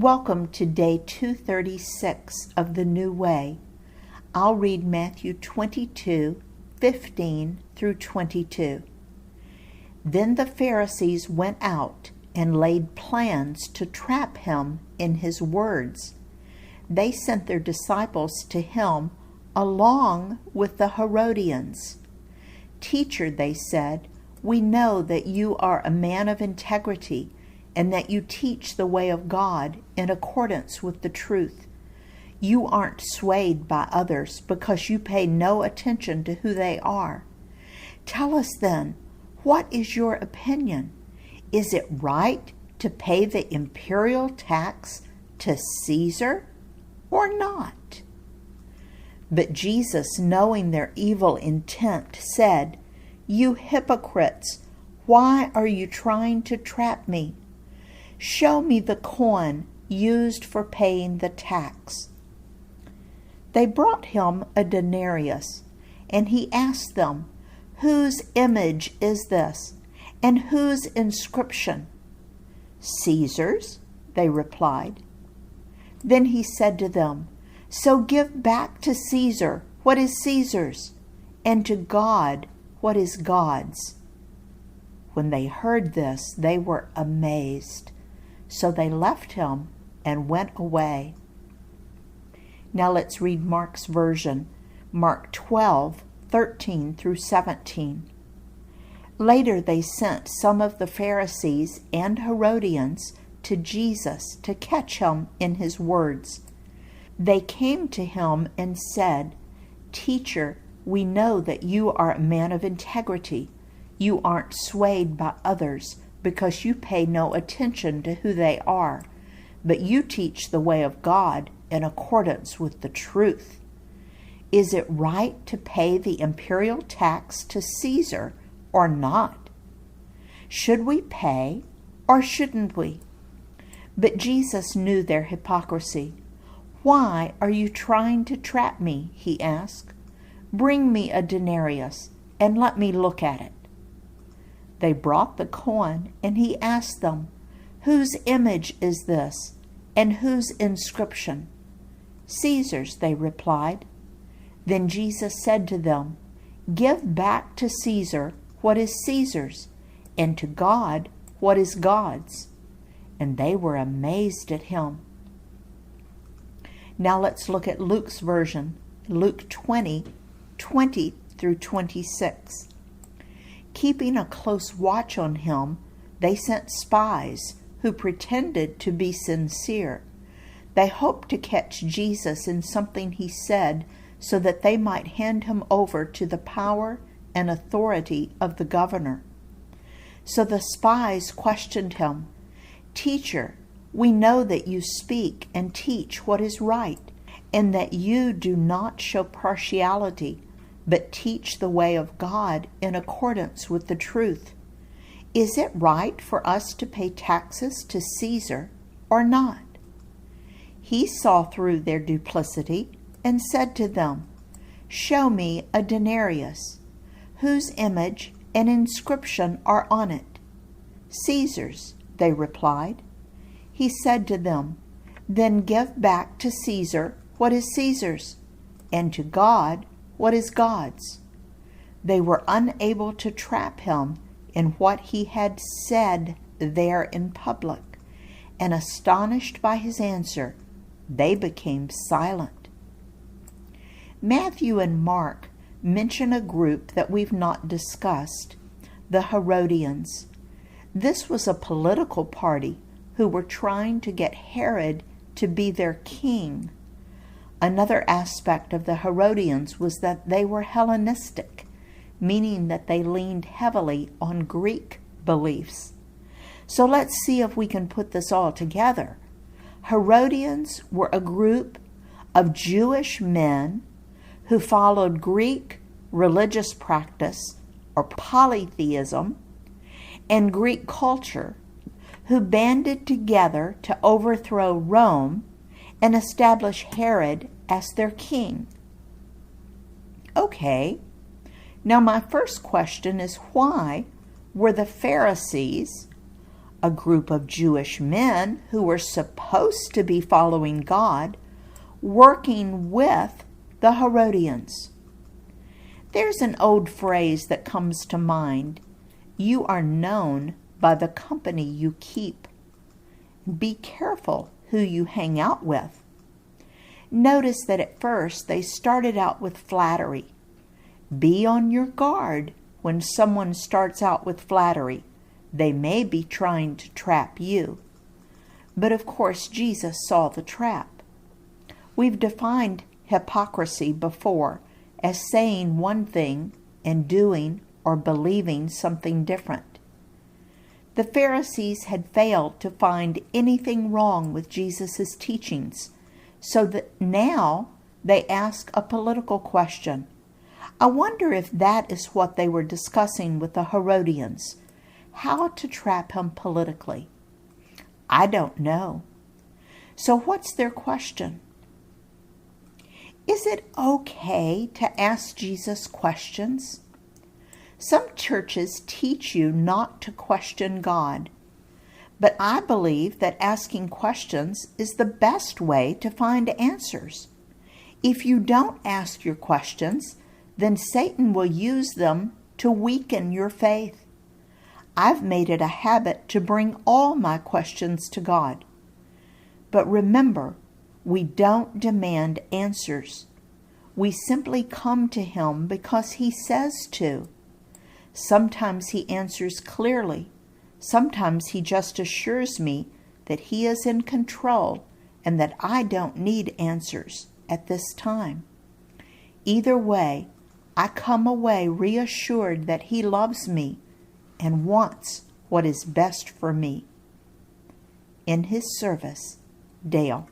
Welcome to day 236 of the New Way. I'll read Matthew 22:15 through 22. Then the Pharisees went out and laid plans to trap him in his words. They sent their disciples to him along with the Herodians. "Teacher," they said, "we know that you are a man of integrity and that you teach the way of God in accordance with the truth. You aren't swayed by others because you pay no attention to who they are. Tell us then, what is your opinion? Is it right to pay the imperial tax to Caesar or not?" But Jesus, knowing their evil intent, said, "You hypocrites, why are you trying to trap me? Show me the coin used for paying the tax." They brought him a denarius, and he asked them, "Whose image is this, and whose inscription?" "Caesar's," they replied. Then he said to them, "So give back to Caesar what is Caesar's, and to God what is God's." When they heard this, they were amazed. So they left him and went away. Now let's read Mark's version, Mark 12:13 through 17. Later they sent some of the Pharisees and Herodians to Jesus to catch him in his words. They came to him and said, "Teacher, we know that you are a man of integrity. You aren't swayed by others because you pay no attention to who they are, but you teach the way of God in accordance with the truth. Is it right to pay the imperial tax to Caesar or not? Should we pay or shouldn't we?" But Jesus knew their hypocrisy. "Why are you trying to trap me?" he asked. "Bring me a denarius and let me look at it." They brought the coin, and he asked them, "Whose image is this, and whose inscription?" "Caesar's," they replied. Then Jesus said to them, "Give back to Caesar what is Caesar's, and to God what is God's." And they were amazed at him. Now let's look at Luke's version, Luke 20:20 through 26. Keeping a close watch on him, they sent spies who pretended to be sincere. They hoped to catch Jesus in something he said so that they might hand him over to the power and authority of the governor. So the spies questioned him, "Teacher, we know that you speak and teach what is right, and that you do not show partiality, but teach the way of God in accordance with the truth. Is it right for us to pay taxes to Caesar or not?" He saw through their duplicity and said to them, "Show me a denarius. Whose image and inscription are on it?" "Caesar's," they replied. He said to them, "Then give back to Caesar what is Caesar's, and to God what is God's." They were unable to trap him in what he had said there in public, and astonished by his answer, they became silent. Matthew and Mark mention a group that we've not discussed, the Herodians. This was a political party who were trying to get Herod to be their king. Another aspect of the Herodians was that they were Hellenistic, meaning that they leaned heavily on Greek beliefs. So let's see if we can put this all together. Herodians were a group of Jewish men who followed Greek religious practice or polytheism and Greek culture, who banded together to overthrow Rome and establish Herod as their king. Okay, now my first question is, why were the Pharisees, a group of Jewish men who were supposed to be following God, working with the Herodians. There's an old phrase that comes to mind: you are known by the company you keep. Be careful who you hang out with. Notice that at first they started out with flattery. Be on your guard when someone starts out with flattery. They may be trying to trap you. But of course, Jesus saw the trap. We've defined hypocrisy before as saying one thing and doing or believing something different. The Pharisees had failed to find anything wrong with Jesus' teachings, so that now they ask a political question. I wonder if that is what they were discussing with the Herodians, how to trap him politically. I don't know. So what's their question? Is it okay to ask Jesus questions? Some churches teach you not to question God, but I believe that asking questions is the best way to find answers. If you don't ask your questions, then Satan will use them to weaken your faith. I've made it a habit to bring all my questions to God. But remember, we don't demand answers. We simply come to Him because He says to. Sometimes He answers clearly. Sometimes He just assures me that He is in control and that I don't need answers at this time. Either way, I come away reassured that He loves me and wants what is best for me. In His service, Dale.